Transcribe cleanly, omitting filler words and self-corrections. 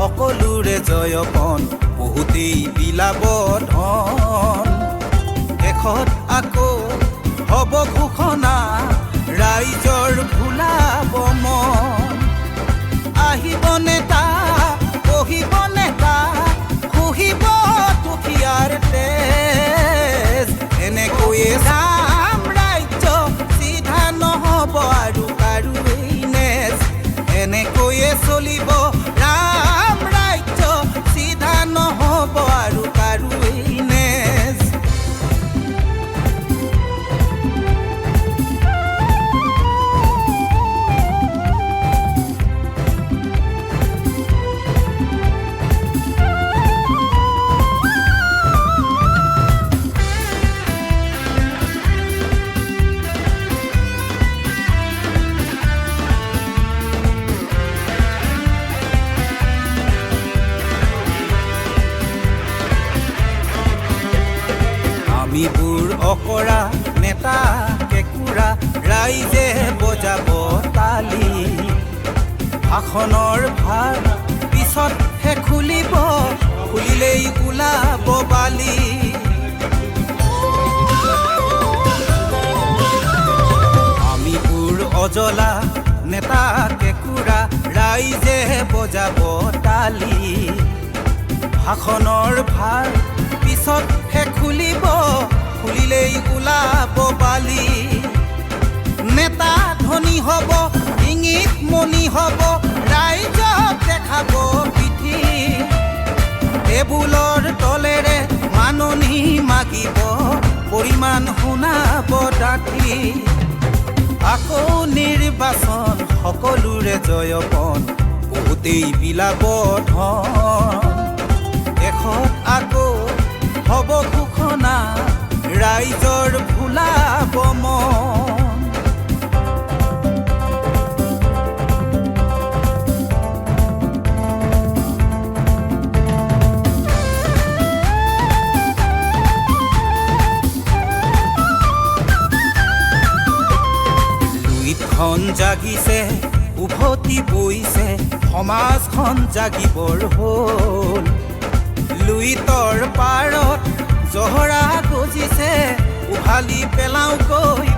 সকলোৰে জয়পন বহুতেই বিলাব ধন শেষত আকৌ হ'ব ঘোষণা ৰাইজৰ ভুলাব মন আহিব নেতা বহিব নেতা খুহিব দুখীয়াৰ তেজ এনেকৈয়ে যাম ৰাজ্য চিধা নহ'ব আৰু কাৰো এই নেজ এনেকৈয়ে চলিব ৰাম ৰাজ্য চিধা নহ'ব আৰু কাৰো এই নেজ আমিবোৰ অকৰা নেতা কেঁকুৰা ৰাইজে বজাব তালি ভাষণৰ ভাৰ পিছতহে খুলিব খুলিলেই ওলাব বালি আমিবোৰ অজলা নেতা কেঁকুৰা ৰাইজে বজাব তালি ভাষণৰ ভাৰ পিছতহে খুলিব খুলিলেই ওলাব বালি নেতা ধনী হ'ব ইংগিত মনি হ'ব ৰাইজক দেখাব পিঠি টেবুলৰ তলেৰে মাননি মাগিব পৰিমাণ শুনাব ডাঠি আকৌ নিৰ্বাচন সকলোৰে জয়পন বহুতেই বিলাব ধন শেষত আকৌ হ'ব ঘোষণা ৰাইজৰ ভুলাব মন লুইতখন জাগিছে উভতি বৈছে সমাজখন জাগিবৰ হ'ল লুইতৰ পাৰত জহৰা গজিছে উভালি পেলাওঁকৈ